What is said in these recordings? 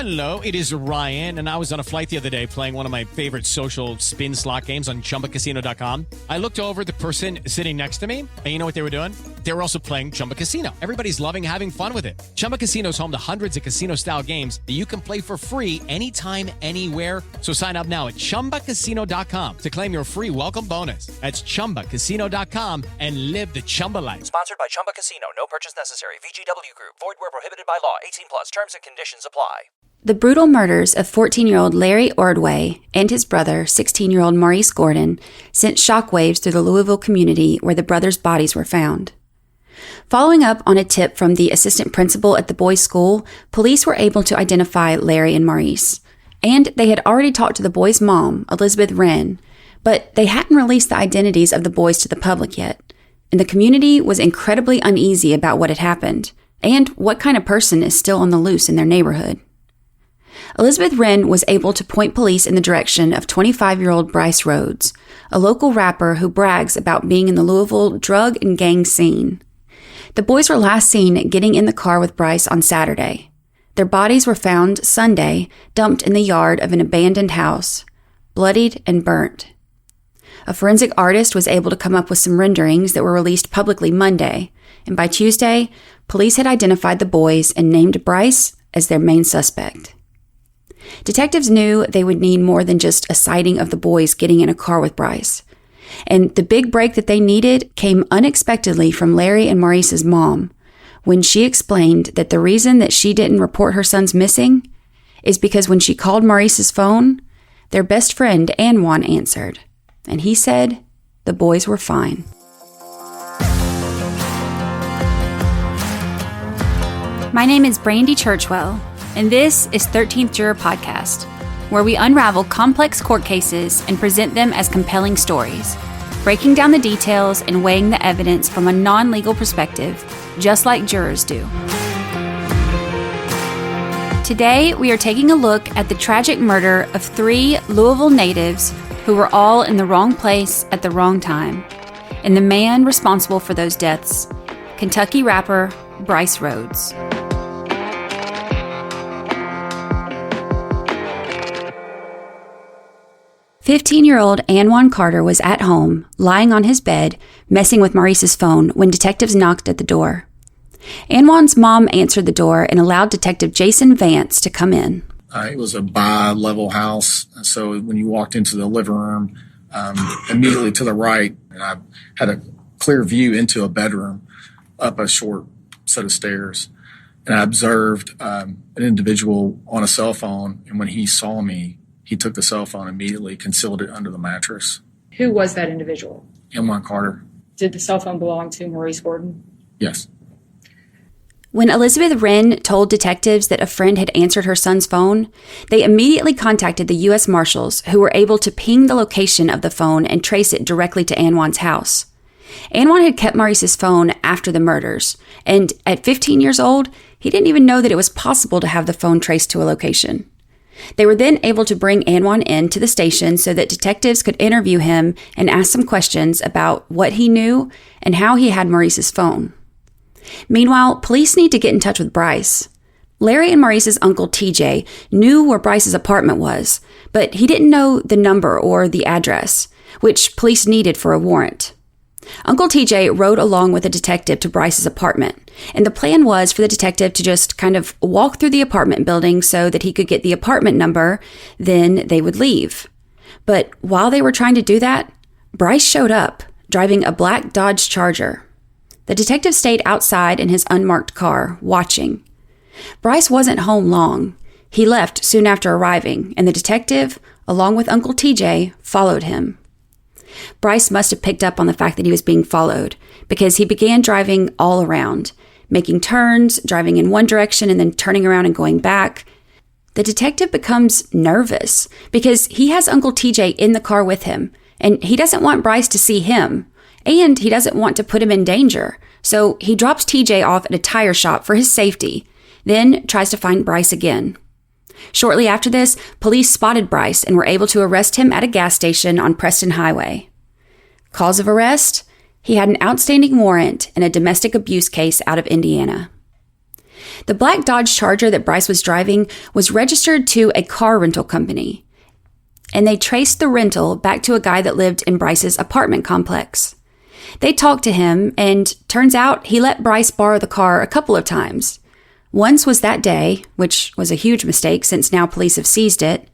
Hello, it is Ryan, and I was on a flight the other day playing one of my favorite social spin slot games on ChumbaCasino.com. I looked over at the person sitting next to me, and you know what they were doing? They were also playing Chumba Casino. Everybody's loving having fun with it. Chumba Casino is home to hundreds of casino-style games that you can play for free anytime, anywhere. So sign up now at ChumbaCasino.com to claim your free welcome bonus. That's ChumbaCasino.com and live the Chumba life. Sponsored by Chumba Casino. No purchase necessary. VGW Group. Void where prohibited by law. 18 plus. Terms and conditions apply. The brutal murders of 14-year-old Larry Ordway and his brother, 16-year-old Maurice Gordon, sent shockwaves through the Louisville community where the brothers' bodies were found. Following up on a tip from the assistant principal at the boys' school, police were able to identify Larry and Maurice. And they had already talked to the boys' mom, Elizabeth Wren, but they hadn't released the identities of the boys to the public yet. And the community was incredibly uneasy about what had happened and what kind of person is still on the loose in their neighborhood. Elizabeth Wren was able to point police in the direction of 25-year-old Brice Rhodes, a local rapper who brags about being in the Louisville drug and gang scene. The boys were last seen getting in the car with Brice on Saturday. Their bodies were found Sunday, dumped in the yard of an abandoned house, bloodied and burnt. A forensic artist was able to come up with some renderings that were released publicly Monday, and by Tuesday, police had identified the boys and named Brice as their main suspect. Detectives knew they would need more than just a sighting of the boys getting in a car with Brice. And the big break that they needed came unexpectedly from Larry and Maurice's mom, when she explained that the reason that she didn't report her sons missing is because when she called Maurice's phone, their best friend Anwan answered, and he said the boys were fine. My name is Brandy Churchwell, and this is 13th Juror Podcast, where we unravel complex court cases and present them as compelling stories, breaking down the details and weighing the evidence from a non-legal perspective, just like jurors do. Today, we are taking a look at the tragic murder of 3 Louisville natives who were all in the wrong place at the wrong time, and the man responsible for those deaths, Kentucky rapper Brice Rhodes. "15-year-old Anwan Carter was at home, lying on his bed, messing with Maurice's phone when detectives knocked at the door. Anwan's mom answered the door and allowed Detective Jason Vance to come in. It was a bi-level house, so when you walked into the living room, immediately to the right, and I had a clear view into a bedroom up a short set of stairs, and I observed an individual on a cell phone, and when he saw me, he took the cell phone immediately, concealed it under the mattress. Who was that individual? Anwan Carter. Did the cell phone belong to Maurice Gordon? Yes. When Elizabeth Wren told detectives that a friend had answered her son's phone, they immediately contacted the U.S. Marshals, who were able to ping the location of the phone and trace it directly to Anwan's house. Anwan had kept Maurice's phone after the murders, and at 15 years old, he didn't even know that it was possible to have the phone traced to a location. They were then able to bring Anwan in to the station so that detectives could interview him and ask some questions about what he knew and how he had Maurice's phone. Meanwhile, police need to get in touch with Brice. Larry and Maurice's uncle TJ knew where Brice's apartment was, but he didn't know the number or the address, which police needed for a warrant. Uncle TJ rode along with a detective to Brice's apartment, and the plan was for the detective to just kind of walk through the apartment building so that he could get the apartment number, then they would leave. But while they were trying to do that, Brice showed up, driving a black Dodge Charger. The detective stayed outside in his unmarked car, watching. Brice wasn't home long. He left soon after arriving, and the detective, along with Uncle TJ, followed him. Brice must have picked up on the fact that he was being followed, because he began driving all around, making turns, driving in one direction and then turning around and going back. The detective becomes nervous because he has Uncle TJ in the car with him, and he doesn't want Brice to see him, and he doesn't want to put him in danger. So he drops TJ off at a tire shop for his safety, then tries to find Brice again. Shortly after this, police spotted Brice and were able to arrest him at a gas station on Preston Highway. Cause of arrest? He had an outstanding warrant in a domestic abuse case out of Indiana. The black Dodge Charger that Brice was driving was registered to a car rental company, and they traced the rental back to a guy that lived in Brice's apartment complex. They talked to him, and turns out he let Brice borrow the car a couple of times. Once was that day, which was a huge mistake since now police have seized it,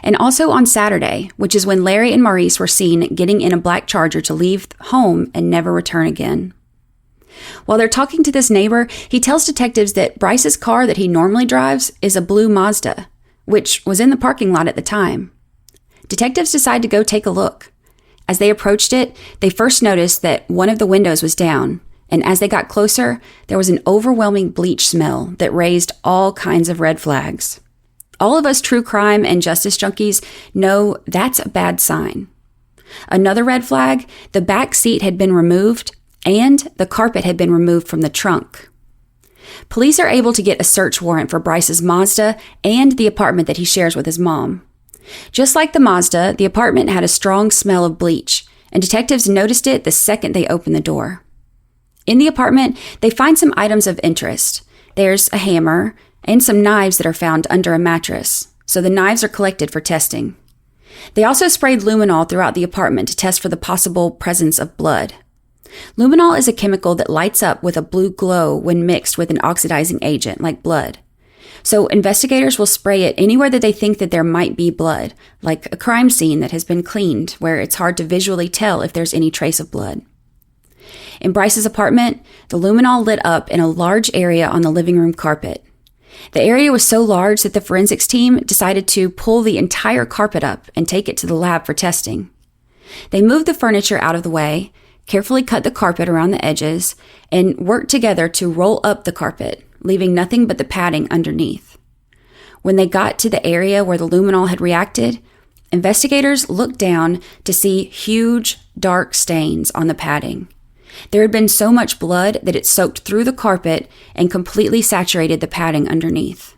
and also on Saturday, which is when Larry and Maurice were seen getting in a black Charger to leave home and never return again. While they're talking to this neighbor, he tells detectives that Brice's car that he normally drives is a blue Mazda, which was in the parking lot at the time. Detectives decide to go take a look. As they approached it, they first noticed that one of the windows was down, and as they got closer, there was an overwhelming bleach smell that raised all kinds of red flags. All of us true crime and justice junkies know that's a bad sign. Another red flag, the back seat had been removed and the carpet had been removed from the trunk. Police are able to get a search warrant for Brice's Mazda and the apartment that he shares with his mom. Just like the Mazda, the apartment had a strong smell of bleach, and detectives noticed it the second they opened the door. In the apartment, they find some items of interest. There's a hammer and some knives that are found under a mattress, so the knives are collected for testing. They also sprayed luminol throughout the apartment to test for the possible presence of blood. Luminol is a chemical that lights up with a blue glow when mixed with an oxidizing agent like blood. So investigators will spray it anywhere that they think that there might be blood, like a crime scene that has been cleaned, where it's hard to visually tell if there's any trace of blood. In Brice's apartment, the luminol lit up in a large area on the living room carpet. The area was so large that the forensics team decided to pull the entire carpet up and take it to the lab for testing. They moved the furniture out of the way, carefully cut the carpet around the edges, and worked together to roll up the carpet, leaving nothing but the padding underneath. When they got to the area where the luminol had reacted, investigators looked down to see huge, dark stains on the padding. There had been so much blood that it soaked through the carpet and completely saturated the padding underneath.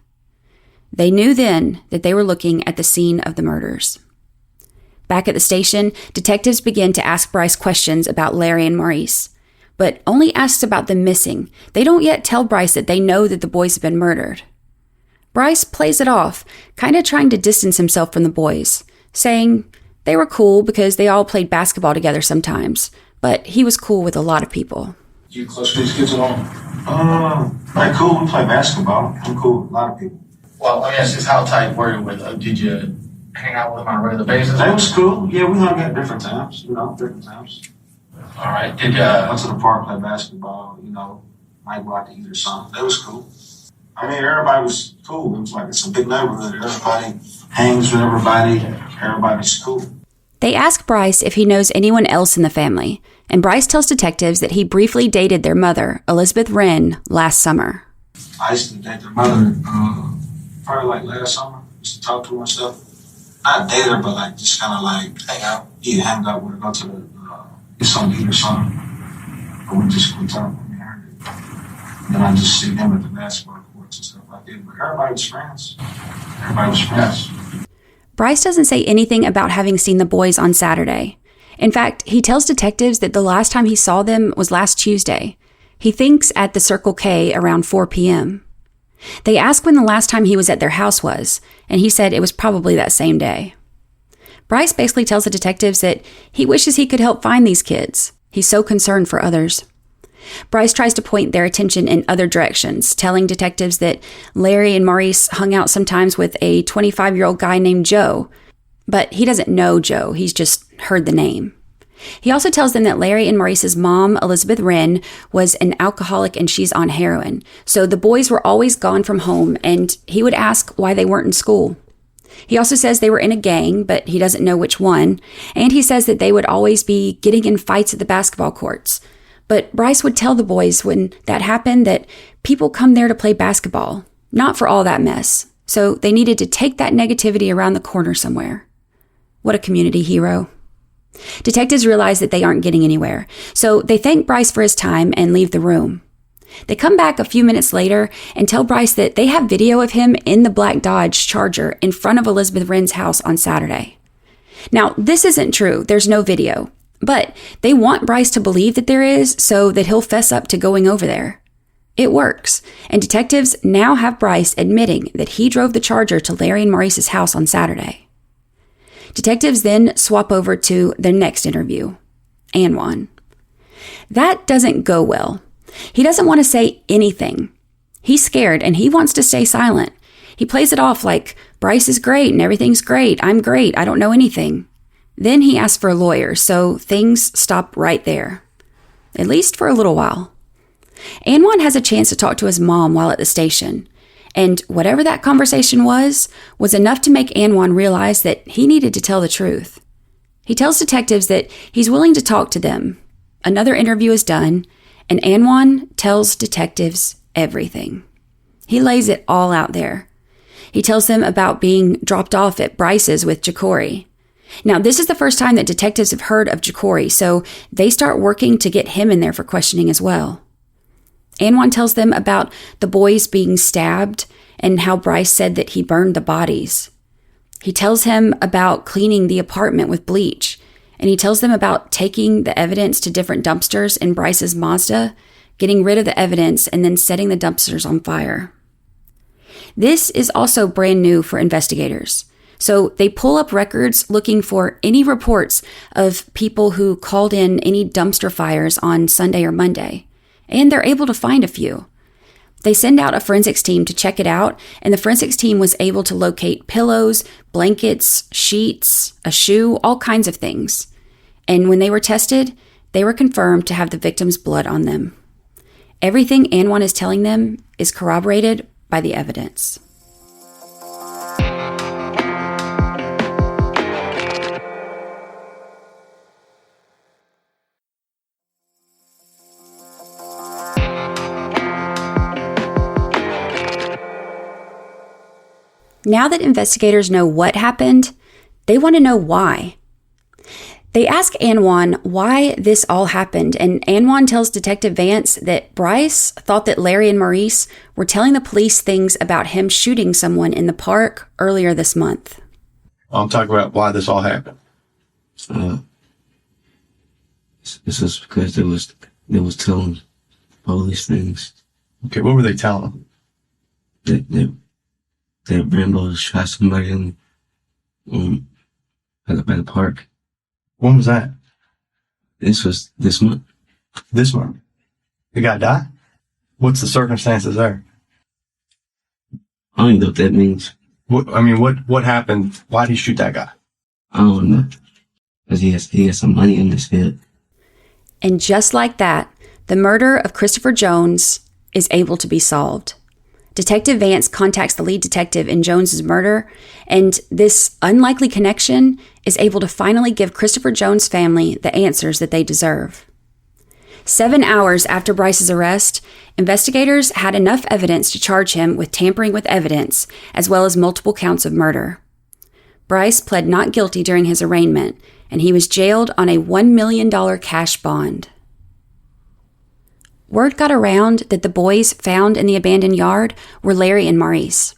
They knew then that they were looking at the scene of the murders. Back at the station, detectives began to ask Brice questions about Larry and Maurice, but only asks about them missing. They don't yet tell Brice that they know that the boys have been murdered. Brice plays it off, kind of trying to distance himself from the boys, saying they were cool because they all played basketball together sometimes, but he was cool with a lot of people. You close to these kids at all? Like cool, we play basketball. I'm cool with a lot of people. Well, let me ask you, how tight were you with them? Did you hang out with them on a regular basis? They was cool. Yeah, we hung out different times, different times. All right. Did Went to the park, play basketball, might go out to eat or something. They was cool. I mean, everybody was cool. It was like, it's a big neighborhood. Everybody hangs with everybody. Everybody's cool. They ask Brice if he knows anyone else in the family, and Brice tells detectives that he briefly dated their mother, Elizabeth Wren, last summer. I used to date their mother probably like last summer. Used to talk to her and stuff. Not date her, but like just kind of like hang out. Yeah, hang out with her, go to the get something to eat or something. But we talked with me and her. Then I just see them at the basketball courts and stuff like that. But everybody was friends. Brice doesn't say anything about having seen the boys on Saturday. In fact, he tells detectives that the last time he saw them was last Tuesday. He thinks at the Circle K around 4 p.m. They ask when the last time he was at their house was, and he said it was probably that same day. Brice basically tells the detectives that he wishes he could help find these kids. He's so concerned for others. Brice tries to point their attention in other directions, telling detectives that Larry and Maurice hung out sometimes with a 25-year-old guy named Joe, but he doesn't know Joe, he's just heard the name. He also tells them that Larry and Maurice's mom, Elizabeth Wren, was an alcoholic and she's on heroin, so the boys were always gone from home, and he would ask why they weren't in school. He also says they were in a gang, but he doesn't know which one, and he says that they would always be getting in fights at the basketball courts. But Brice would tell the boys when that happened that people come there to play basketball, not for all that mess. So they needed to take that negativity around the corner somewhere. What a community hero. Detectives realize that they aren't getting anywhere, so they thank Brice for his time and leave the room. They come back a few minutes later and tell Brice that they have video of him in the black Dodge Charger in front of Elizabeth Wren's house on Saturday. Now, this isn't true. There's no video. But they want Brice to believe that there is so that he'll fess up to going over there. It works, and detectives now have Brice admitting that he drove the Charger to Larry and Maurice's house on Saturday. Detectives then swap over to their next interview, Anwan. That doesn't go well. He doesn't want to say anything. He's scared and he wants to stay silent. He plays it off like, Brice is great and everything's great. I'm great. I don't know anything. Then he asks for a lawyer, so things stop right there. At least for a little while. Anwan has a chance to talk to his mom while at the station. And whatever that conversation was enough to make Anwan realize that he needed to tell the truth. He tells detectives that he's willing to talk to them. Another interview is done, and Anwan tells detectives everything. He lays it all out there. He tells them about being dropped off at Brice's with Jacory. Now, this is the first time that detectives have heard of Jacory, so they start working to get him in there for questioning as well. Anwan tells them about the boys being stabbed and how Brice said that he burned the bodies. He tells him about cleaning the apartment with bleach, and he tells them about taking the evidence to different dumpsters in Brice's Mazda, getting rid of the evidence, and then setting the dumpsters on fire. This is also brand new for investigators. So they pull up records looking for any reports of people who called in any dumpster fires on Sunday or Monday. And they're able to find a few. They send out a forensics team to check it out, and the forensics team was able to locate pillows, blankets, sheets, a shoe, all kinds of things. And when they were tested, they were confirmed to have the victim's blood on them. Everything Anwan is telling them is corroborated by the evidence. Now that investigators know what happened, they want to know why. They ask Anwan why this all happened, and Anwan tells Detective Vance that Brice thought that Larry and Maurice were telling the police things about him shooting someone in the park earlier this month. I'm talking about why this all happened. This is because they was telling police things. Okay, what were they telling them? That Rambo shot somebody by the park. When was that? This was this month. This month? The guy died? What's the circumstances there? I don't even know what that means. What happened? Why'd he shoot that guy? I don't know. Because he has some money in his head. And just like that, the murder of Christopher Jones is able to be solved. Detective Vance contacts the lead detective in Jones's murder, and this unlikely connection is able to finally give Christopher Jones' family the answers that they deserve. 7 hours after Brice's arrest, investigators had enough evidence to charge him with tampering with evidence, as well as multiple counts of murder. Brice pled not guilty during his arraignment, and he was jailed on a $1 million cash bond. Word got around that the boys found in the abandoned yard were Larry and Maurice.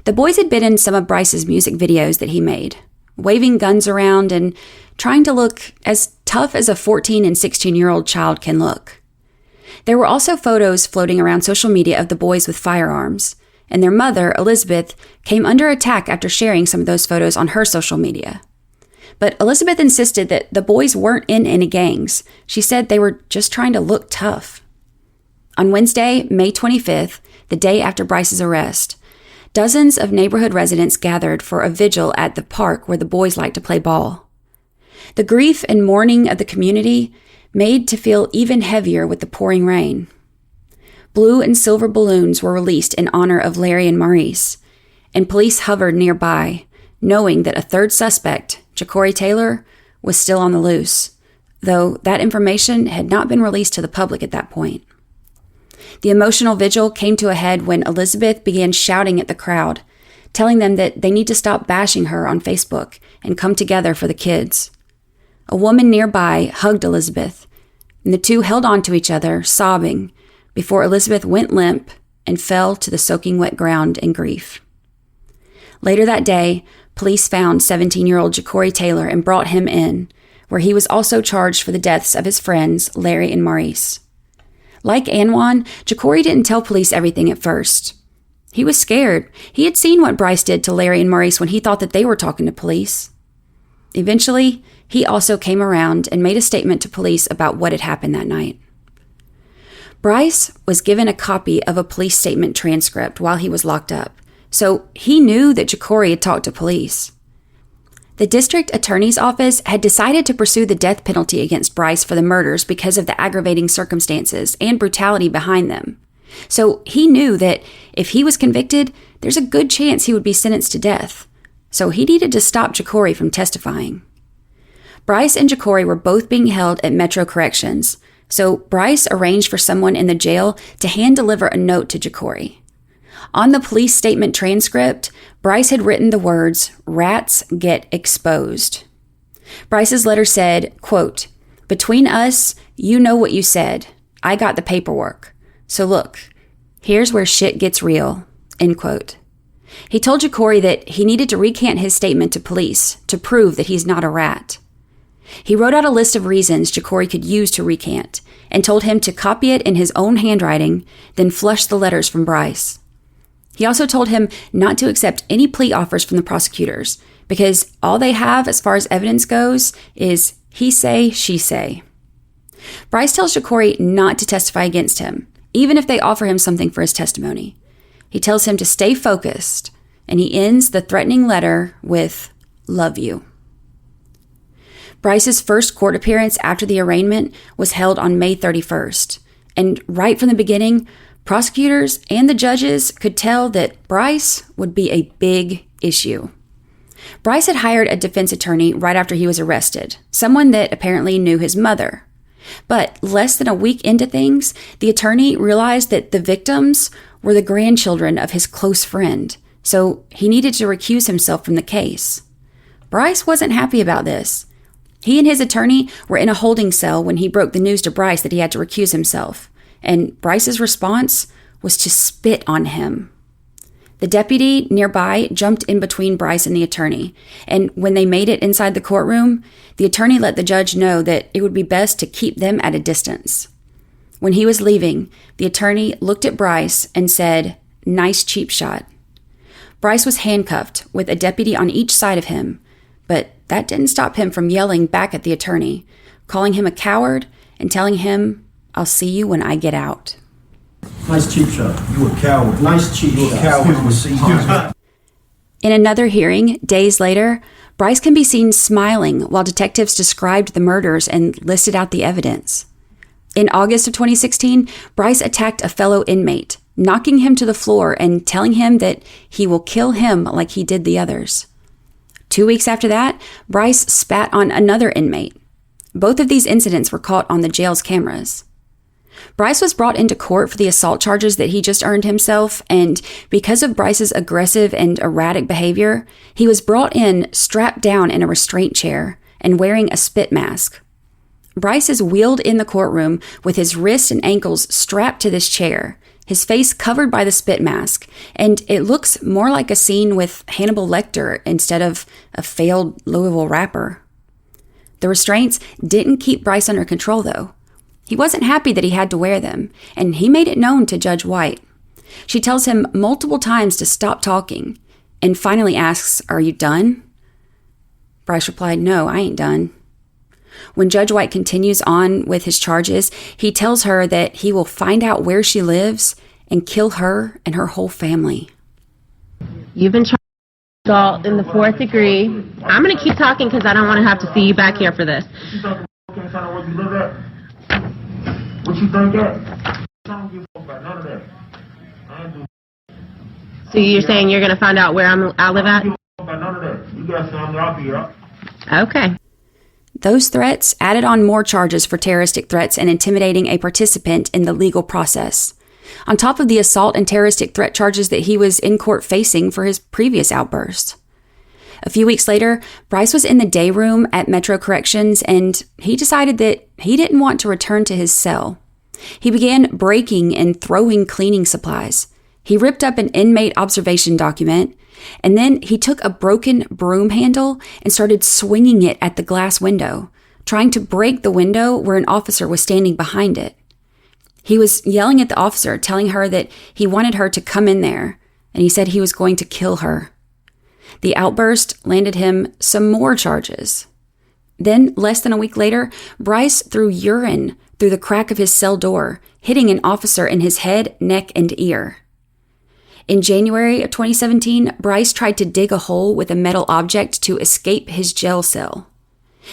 The boys had been in some of Brice's music videos that he made, waving guns around and trying to look as tough as a 14 and 16-year-old child can look. There were also photos floating around social media of the boys with firearms, and their mother, Elizabeth, came under attack after sharing some of those photos on her social media. But Elizabeth insisted that the boys weren't in any gangs. She said they were just trying to look tough. On Wednesday, May 25th, the day after Brice's arrest, dozens of neighborhood residents gathered for a vigil at the park where the boys like to play ball. The grief and mourning of the community made to feel even heavier with the pouring rain. Blue and silver balloons were released in honor of Larry and Maurice, and police hovered nearby, knowing that a third suspect, Jacory Taylor, was still on the loose, though that information had not been released to the public at that point. The emotional vigil came to a head when Elizabeth began shouting at the crowd, telling them that they need to stop bashing her on Facebook and come together for the kids. A woman nearby hugged Elizabeth, and the two held on to each other, sobbing, before Elizabeth went limp and fell to the soaking wet ground in grief. Later that day, police found 17-year-old Jacory Taylor and brought him in, where he was also charged for the deaths of his friends, Larry and Maurice. Like Anwan, Jacory didn't tell police everything at first. He was scared. He had seen what Brice did to Larry and Maurice when he thought that they were talking to police. Eventually, he also came around and made a statement to police about what had happened that night. Brice was given a copy of a police statement transcript while he was locked up, so he knew that Jacory had talked to police. The district attorney's office had decided to pursue the death penalty against Brice for the murders because of the aggravating circumstances and brutality behind them. So he knew that if he was convicted, there's a good chance he would be sentenced to death. So he needed to stop Jacory from testifying. Brice and Jacory were both being held at Metro Corrections, so Brice arranged for someone in the jail to hand-deliver a note to Jacory. On the police statement transcript, Brice had written the words, "Rats get exposed." Brice's letter said, quote, "Between us, you know what you said. I got the paperwork. So look, here's where shit gets real," end quote. He told Jacory that he needed to recant his statement to police to prove that he's not a rat. He wrote out a list of reasons Jacory could use to recant and told him to copy it in his own handwriting, then flush the letters from Brice. He also told him not to accept any plea offers from the prosecutors because all they have as far as evidence goes is he say, she say. Brice tells Jacory not to testify against him, even if they offer him something for his testimony. He tells him to stay focused, and he ends the threatening letter with, "Love you." Brice's first court appearance after the arraignment was held on May 31st, and right from the beginning, prosecutors and the judges could tell that Brice would be a big issue. Brice had hired a defense attorney right after he was arrested, someone that apparently knew his mother. But less than a week into things, the attorney realized that the victims were the grandchildren of his close friend, so he needed to recuse himself from the case. Brice wasn't happy about this. He and his attorney were in a holding cell when he broke the news to Brice that he had to recuse himself, and Brice's response was to spit on him. The deputy nearby jumped in between Brice and the attorney, and when they made it inside the courtroom, the attorney let the judge know that it would be best to keep them at a distance. When he was leaving, the attorney looked at Brice and said, "Nice cheap shot." Brice was handcuffed with a deputy on each side of him, but that didn't stop him from yelling back at the attorney, calling him a coward and telling him, "I'll see you when I get out." Nice cheap shot. You a coward. Nice cheap shot. You a coward. We'll see you. In another hearing, days later, Brice can be seen smiling while detectives described the murders and listed out the evidence. In August of 2016, Brice attacked a fellow inmate, knocking him to the floor and telling him that he will kill him like he did the others. 2 weeks after that, Brice spat on another inmate. Both of these incidents were caught on the jail's cameras. Brice was brought into court for the assault charges that he just earned himself, and because of Brice's aggressive and erratic behavior, he was brought in strapped down in a restraint chair and wearing a spit mask. Brice is wheeled in the courtroom with his wrists and ankles strapped to this chair, his face covered by the spit mask, and it looks more like a scene with Hannibal Lecter instead of a failed Louisville rapper. The restraints didn't keep Brice under control, though. He wasn't happy that he had to wear them, and he made it known to Judge White. She tells him multiple times to stop talking, and finally asks, "Are you done?" Brice replied, "No, I ain't done." When Judge White continues on with his charges, he tells her that he will find out where she lives and kill her and her whole family. You've been charged with assault in the 4th degree. I'm going to keep talking because I don't want to have to see you back here for this. What you think that? I don't give a fuck about none of that. I ain't do. So you're saying you're going to find out where I live at? I don't give a fuck about none of that. You got something, I'll be up. Okay. Those threats added on more charges for terroristic threats and intimidating a participant in the legal process, on top of the assault and terroristic threat charges that he was in court facing for his previous outburst. A few weeks later, Brice was in the day room at Metro Corrections, and he decided that he didn't want to return to his cell. He began breaking and throwing cleaning supplies. He ripped up an inmate observation document, and then he took a broken broom handle and started swinging it at the glass window, trying to break the window where an officer was standing behind it. He was yelling at the officer, telling her that he wanted her to come in there, and he said he was going to kill her. The outburst landed him some more charges. Then, less than a week later, Brice threw urine through the crack of his cell door, hitting an officer in his head, neck, and ear. In January of 2017, Brice tried to dig a hole with a metal object to escape his jail cell.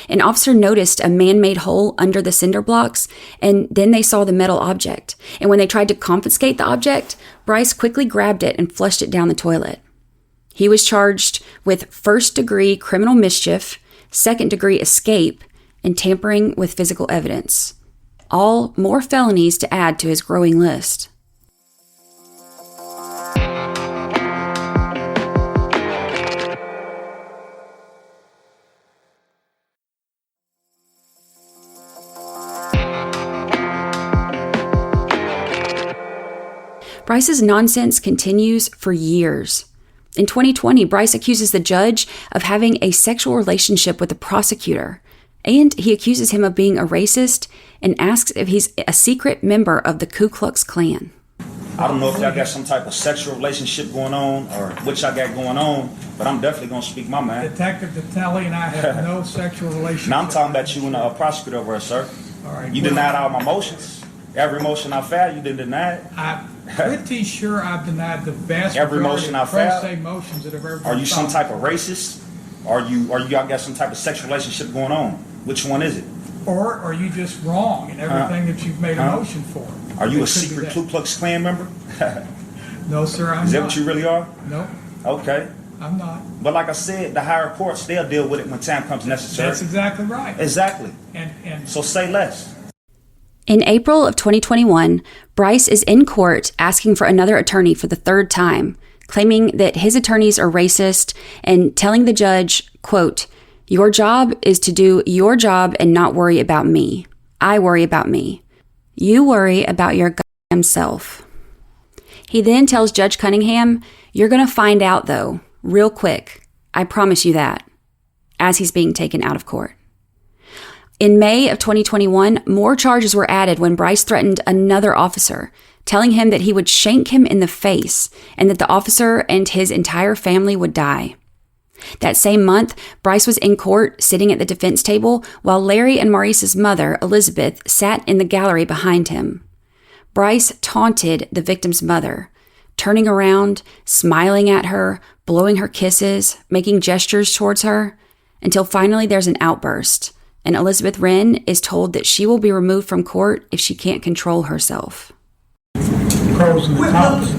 An officer noticed a man-made hole under the cinder blocks, and then they saw the metal object. And when they tried to confiscate the object, Brice quickly grabbed it and flushed it down the toilet. He was charged with first-degree criminal mischief, second-degree escape, and tampering with physical evidence. All more felonies to add to his growing list. Brice's nonsense continues for years. In 2020, Brice accuses the judge of having a sexual relationship with the prosecutor, and he accuses him of being a racist and asks if he's a secret member of the Ku Klux Klan. I don't know if y'all got some type of sexual relationship going on or what y'all got going on, but I'm definitely going to speak my mind. Detective Detelli and I have no sexual relationship. Now I'm talking about you and the prosecutor over there, sir. All right. You denied all my motions. Every motion I filed, you didn't deny it. I'm pretty sure I've denied the vast Every motion I filed. pro se motions that have ever been Are you some filed. type of racist? Are y'all got some type of sexual relationship going on? Which one is it? Or are you just wrong in everything that you've made a motion for? Are you It a could be secret that. Ku Klux Klan member? No, sir, I'm not. Is that what you really are? Nope, Okay. I'm not. But like I said, the higher courts, they'll deal with it when time comes necessary. That's exactly right. Exactly. And So say less. In April of 2021, Brice is in court asking for another attorney for the third time, claiming that his attorneys are racist and telling the judge, quote, "Your job is to do your job and not worry about me. I worry about me. You worry about your goddamn self." He then tells Judge Cunningham, "You're going to find out, though, real quick. I promise you that," as he's being taken out of court. In May of 2021, more charges were added when Brice threatened another officer, telling him that he would shank him in the face and that the officer and his entire family would die. That same month, Brice was in court sitting at the defense table while Larry and Maurice's mother, Elizabeth, sat in the gallery behind him. Brice taunted the victim's mother, turning around, smiling at her, blowing her kisses, making gestures towards her, until finally there's an outburst, and Elizabeth Wren is told that she will be removed from court if she can't control herself. pros and the cons.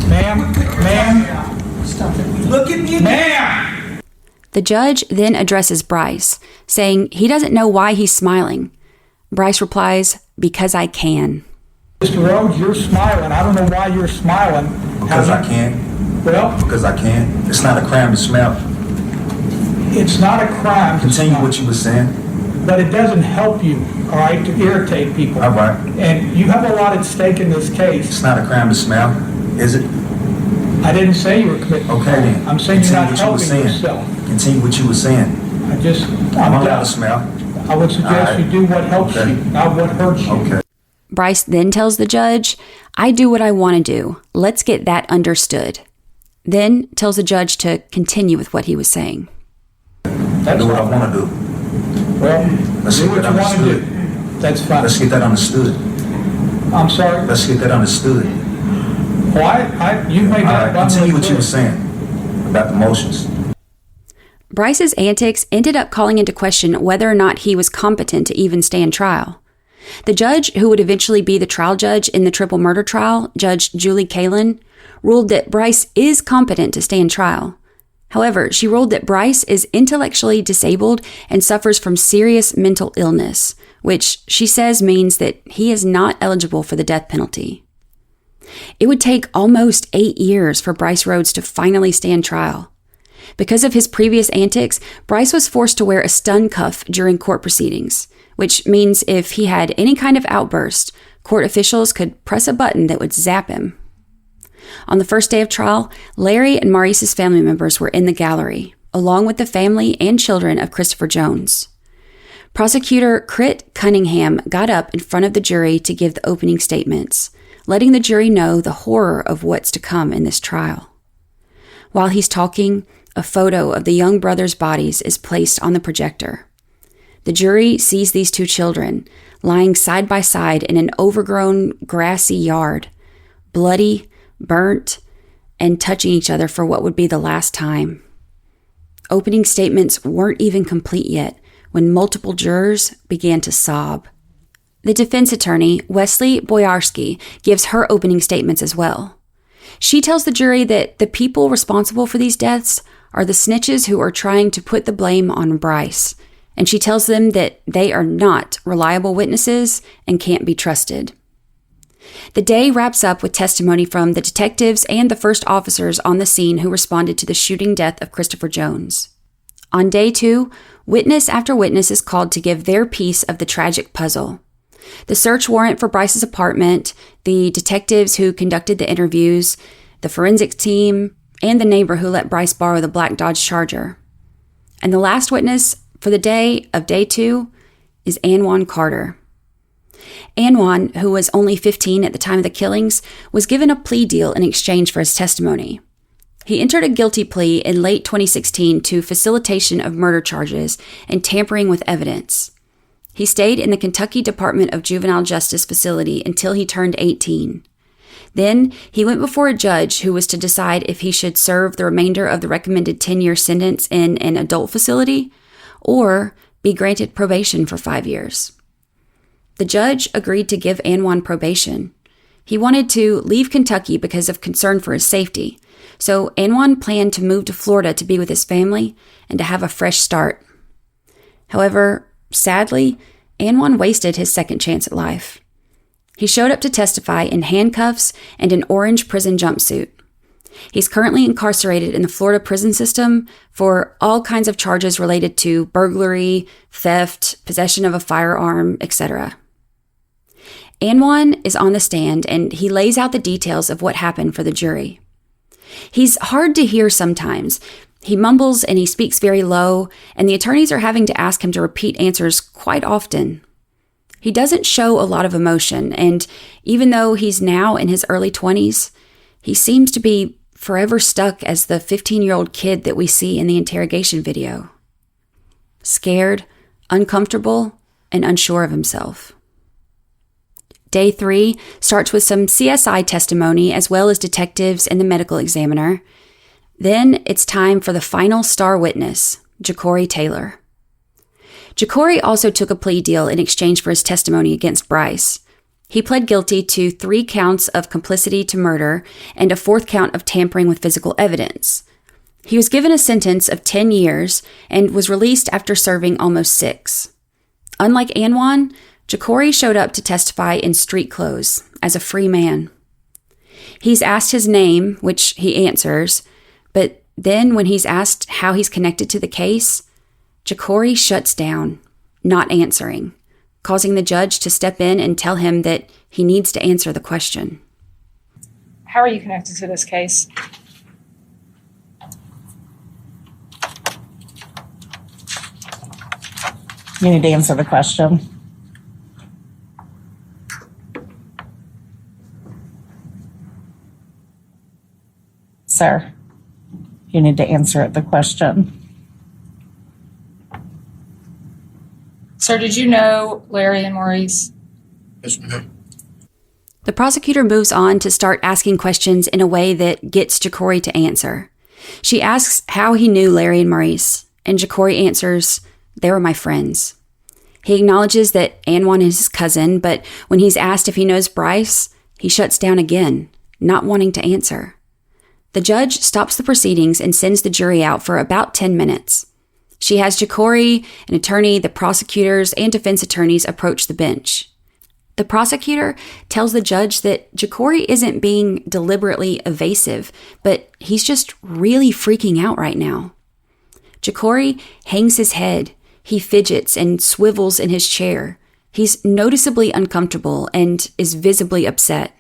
Ma'am, stop it. Look at me, ma'am. The judge then addresses Brice, saying he doesn't know why he's smiling. Brice replies, "Because I can." Mr. Rhodes, you're smiling. I don't know why you're smiling. Because I can. Well, because I can. It's not a crime to smile. It's not a crime. Continue what you were saying. But it doesn't help you, all right, to irritate people. All right. And you have a lot at stake in this case. It's not a crime to smile, is it? I didn't say you were committing. Okay then. I'm saying you're not Continue what you were helping saying. yourself. Continue what you were saying. I'm allowed to smile. I would suggest you do what helps you, not what hurts you. Okay. Brice then tells the judge, "I do what I want to do. Let's get that understood." Then tells the judge to continue with what he was saying. I do what I want to do. Well, let's do get what that you want to do. understood. That's fine. Let's get that understood. I'm sorry? Let's get that understood. Well, you made that abundantly continue what you clear. were saying about the motions. Brice's antics ended up calling into question whether or not he was competent to even stand trial. The judge, who would eventually be the trial judge in the triple murder trial, Judge Julie Kalin, ruled that Brice is competent to stand trial. However, she ruled that Brice is intellectually disabled and suffers from serious mental illness, which she says means that he is not eligible for the death penalty. It would take almost 8 years for Brice Rhodes to finally stand trial. Because of his previous antics, Brice was forced to wear a stun cuff during court proceedings, which means if he had any kind of outburst, court officials could press a button that would zap him. On the first day of trial, Larry and Maurice's family members were in the gallery, along with the family and children of Christopher Jones. Prosecutor Crit Cunningham got up in front of the jury to give the opening statements, letting the jury know the horror of what's to come in this trial. While he's talking, a photo of the young brothers' bodies is placed on the projector. The jury sees these two children lying side by side in an overgrown, grassy yard, bloody, burnt, and touching each other for what would be the last time. Opening statements weren't even complete yet when multiple jurors began to sob. The defense attorney, Wesley Boyarsky, gives her opening statements as well. She tells the jury that the people responsible for these deaths are the snitches who are trying to put the blame on Brice, and she tells them that they are not reliable witnesses and can't be trusted. The day wraps up with testimony from the detectives and the first officers on the scene who responded to the shooting death of Christopher Jones. On day 2, witness after witness is called to give their piece of the tragic puzzle. The search warrant for Brice's apartment, the detectives who conducted the interviews, the forensics team, and the neighbor who let Brice borrow the black Dodge Charger. And the last witness for the day of day 2 is Anwan Carter. Anwan, who was only 15 at the time of the killings, was given a plea deal in exchange for his testimony. He entered a guilty plea in late 2016 to facilitation of murder charges and tampering with evidence. He stayed in the Kentucky Department of Juvenile Justice facility until he turned 18. Then he went before a judge who was to decide if he should serve the remainder of the recommended 10-year sentence in an adult facility or be granted probation for 5 years. The judge agreed to give Anwan probation. He wanted to leave Kentucky because of concern for his safety, so Anwan planned to move to Florida to be with his family and to have a fresh start. However, sadly, Anwan wasted his second chance at life. He showed up to testify in handcuffs and an orange prison jumpsuit. He's currently incarcerated in the Florida prison system for all kinds of charges related to burglary, theft, possession of a firearm, etc. Anwan is on the stand and he lays out the details of what happened for the jury. He's hard to hear sometimes. He mumbles and he speaks very low, and the attorneys are having to ask him to repeat answers quite often. He doesn't show a lot of emotion, and even though he's now in his early 20s, he seems to be forever stuck as the 15-year-old kid that we see in the interrogation video. Scared, uncomfortable, and unsure of himself. Day 3 starts with some CSI testimony as well as detectives and the medical examiner. Then it's time for the final star witness, Ja'Cory Taylor. Ja'Cory also took a plea deal in exchange for his testimony against Brice. He pled guilty to 3 counts of complicity to murder and a 4th count of tampering with physical evidence. He was given a sentence of 10 years and was released after serving almost 6. Unlike Anwan, Ja'Cory showed up to testify in street clothes, as a free man. He's asked his name, which he answers, but then when he's asked how he's connected to the case, Ja'Cory shuts down, not answering, causing the judge to step in and tell him that he needs to answer the question. How are you connected to this case? You need to answer the question. Sir, you need to answer the question. Sir, did you know Larry and Maurice? Yes, ma'am. The prosecutor moves on to start asking questions in a way that gets Ja'Cory to answer. She asks how he knew Larry and Maurice, and Ja'Cory answers, "They were my friends." He acknowledges that Anwan is his cousin, but when he's asked if he knows Brice, he shuts down again, not wanting to answer. The judge stops the proceedings and sends the jury out for about 10 minutes. She has Ja'Cory, an attorney, the prosecutors, and defense attorneys approach the bench. The prosecutor tells the judge that Ja'Cory isn't being deliberately evasive, but he's just really freaking out right now. Ja'Cory hangs his head. He fidgets and swivels in his chair. He's noticeably uncomfortable and is visibly upset.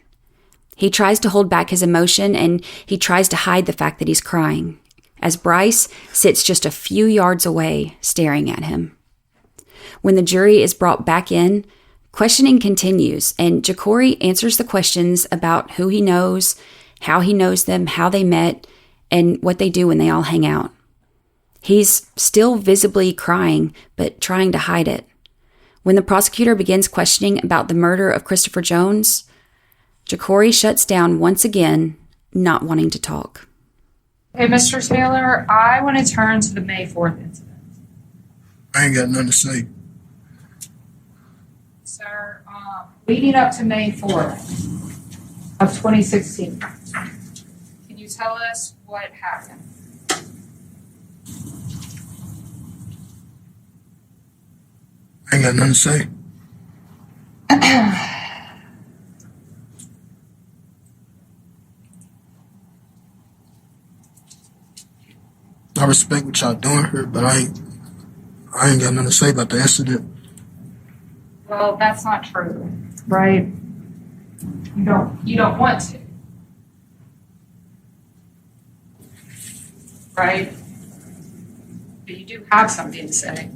He tries to hold back his emotion and he tries to hide the fact that he's crying, as Brice sits just a few yards away staring at him. When the jury is brought back in, questioning continues, and Jacory answers the questions about who he knows, how he knows them, how they met, and what they do when they all hang out. He's still visibly crying, but trying to hide it. When the prosecutor begins questioning about the murder of Christopher Jones, Jacory shuts down once again, not wanting to talk. Hey, Mr. Taylor, I want to turn to the May 4th incident. I ain't got nothing to say. Sir, leading up to May 4th of 2016, can you tell us what happened? I ain't got nothing to say. I respect what y'all doing here, but I ain't got nothing to say about the incident. Well, that's not true, right? You don't want to, right? But you do have something to say.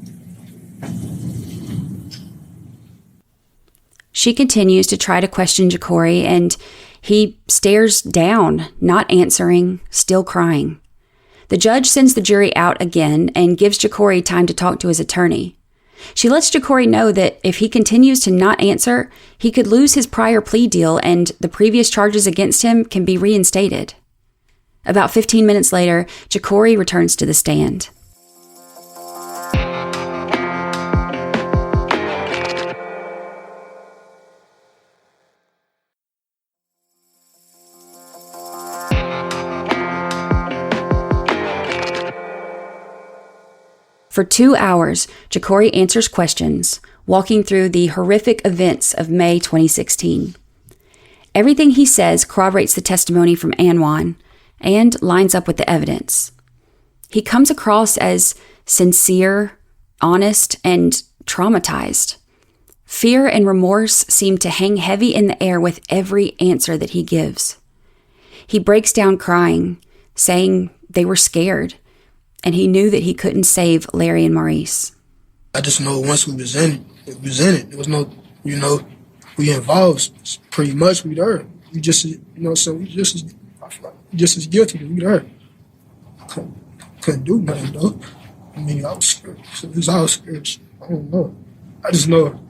She continues to try to question Jacory, and he stares down, not answering, still crying. The judge sends the jury out again and gives Jacory time to talk to his attorney. She lets Jacory know that if he continues to not answer, he could lose his prior plea deal and the previous charges against him can be reinstated. About 15 minutes later, Jacory returns to the stand. For 2 hours, Jacory answers questions, walking through the horrific events of May 2016. Everything he says corroborates the testimony from Anwan and lines up with the evidence. He comes across as sincere, honest, and traumatized. Fear and remorse seem to hang heavy in the air with every answer that he gives. He breaks down crying, saying they were scared, and he knew that he couldn't save Larry and Maurice. I just know once we was in it. There was no, we involved pretty much. We there. We just, so we just as guilty. We there. Couldn't do nothing though. I mean, I was scared. So it was all scared. I don't know. I just know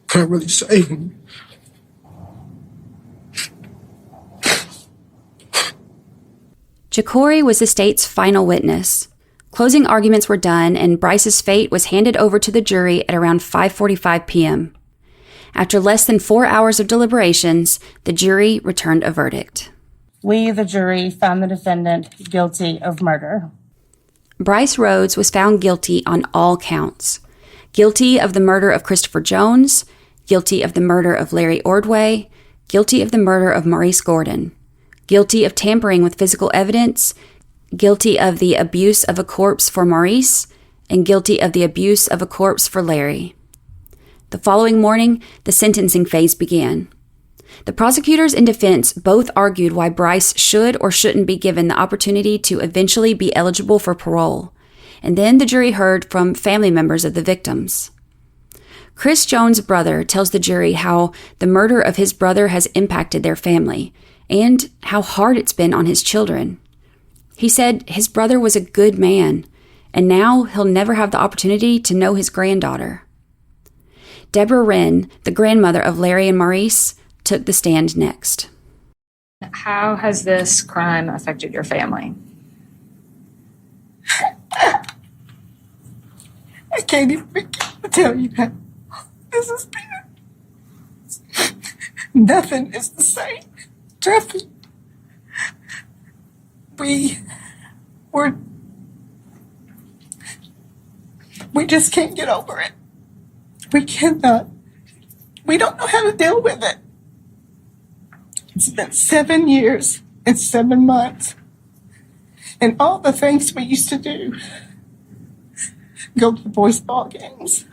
couldn't really save him. Jacory was the state's final witness. Closing arguments were done, and Brice's fate was handed over to the jury at around 5:45 p.m. After less than 4 hours of deliberations, the jury returned a verdict. We, the jury, found the defendant guilty of murder. Brice Rhodes was found guilty on all counts. Guilty of the murder of Christopher Jones, guilty of the murder of Larry Ordway, guilty of the murder of Maurice Gordon, guilty of tampering with physical evidence, guilty of the abuse of a corpse for Maurice, and guilty of the abuse of a corpse for Larry. The following morning, the sentencing phase began. The prosecutors and defense both argued why Brice should or shouldn't be given the opportunity to eventually be eligible for parole, and then the jury heard from family members of the victims. Chris Jones' brother tells the jury how the murder of his brother has impacted their family, and how hard it's been on his children. He said his brother was a good man, and now he'll never have the opportunity to know his granddaughter. Deborah Wren, the grandmother of Larry and Maurice, took the stand next. How has this crime affected your family? I can't even begin to tell you how this has been. Nothing is the same. Nothing. We just can't get over it. We cannot. We don't know how to deal with it. It's been 7 years and 7 months. And all the things we used to do. Go to the boys' ball games.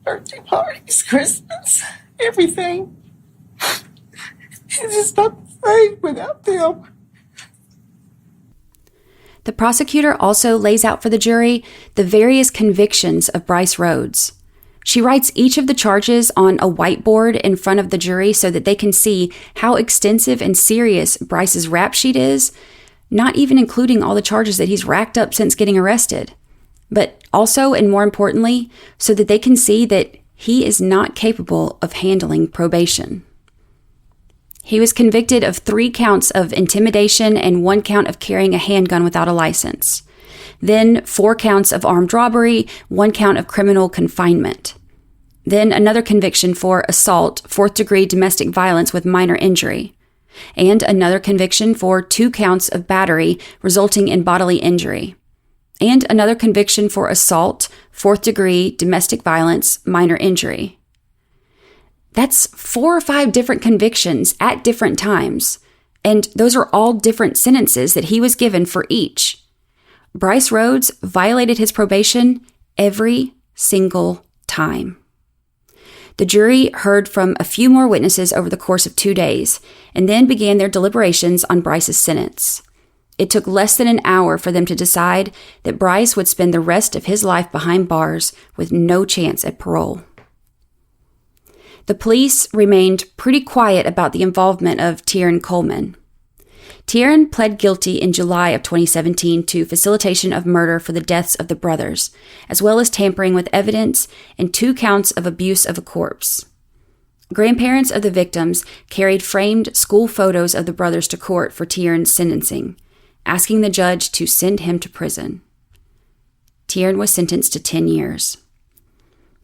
Birthday parties, Christmas, everything. It's just not the same without them. The prosecutor also lays out for the jury the various convictions of Brice Rhodes. She writes each of the charges on a whiteboard in front of the jury so that they can see how extensive and serious Brice's rap sheet is, not even including all the charges that he's racked up since getting arrested. But also, and more importantly, so that they can see that he is not capable of handling probation. He was convicted of 3 counts of intimidation and 1 count of carrying a handgun without a license. Then 4 counts of armed robbery, 1 count of criminal confinement. Then another conviction for assault, 4th-degree domestic violence with minor injury. And another conviction for 2 counts of battery resulting in bodily injury. And another conviction for assault, 4th-degree domestic violence, minor injury. That's 4 or 5 different convictions at different times, and those are all different sentences that he was given for each. Brice Rhodes violated his probation every single time. The jury heard from a few more witnesses over the course of 2 days, and then began their deliberations on Brice's sentence. It took less than an hour for them to decide that Brice would spend the rest of his life behind bars with no chance at parole. The police remained pretty quiet about the involvement of Tiernan Coleman. Tiernan pled guilty in July of 2017 to facilitation of murder for the deaths of the brothers, as well as tampering with evidence and 2 counts of abuse of a corpse. Grandparents of the victims carried framed school photos of the brothers to court for Tiernan's sentencing, asking the judge to send him to prison. Tiernan was sentenced to 10 years.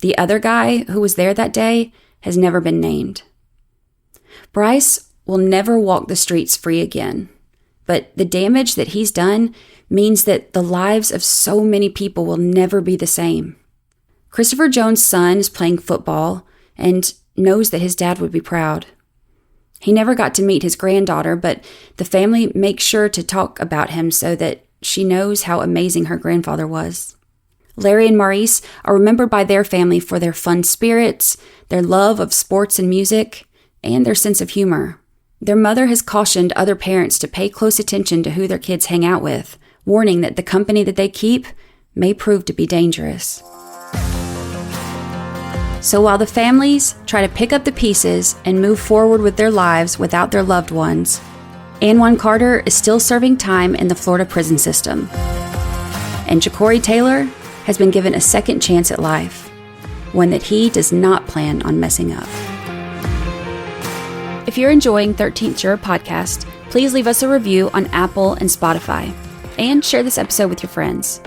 The other guy who was there that day has never been named. Brice will never walk the streets free again, but the damage that he's done means that the lives of so many people will never be the same. Christopher Jones' son is playing football and knows that his dad would be proud. He never got to meet his granddaughter, but the family makes sure to talk about him so that she knows how amazing her grandfather was. Larry and Maurice are remembered by their family for their fun spirits, their love of sports and music, and their sense of humor. Their mother has cautioned other parents to pay close attention to who their kids hang out with, warning that the company that they keep may prove to be dangerous. So while the families try to pick up the pieces and move forward with their lives without their loved ones, Anwan Carter is still serving time in the Florida prison system. And Ja'Cory Taylor has been given a second chance at life, one that he does not plan on messing up. If you're enjoying 13th Juror Podcast, please leave us a review on Apple and Spotify, and share this episode with your friends.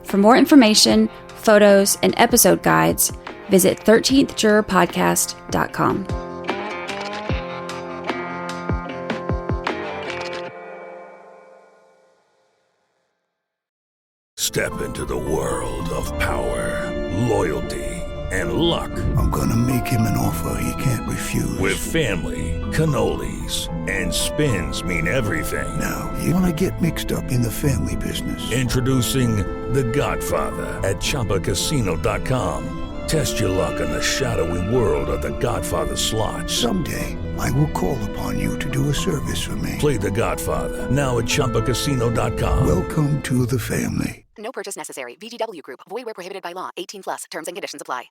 For more information, photos, and episode guides, visit 13thjurorpodcast.com. Step into the world of power, loyalty, and luck. I'm gonna make him an offer he can't refuse. With family, cannolis, and spins mean everything. Now, you wanna get mixed up in the family business. Introducing The Godfather at ChumbaCasino.com. Test your luck in the shadowy world of The Godfather slot. Someday, I will call upon you to do a service for me. Play The Godfather, now at ChumbaCasino.com. Welcome to the family. No purchase necessary. VGW Group. Void where prohibited by law. 18+. Terms and conditions apply.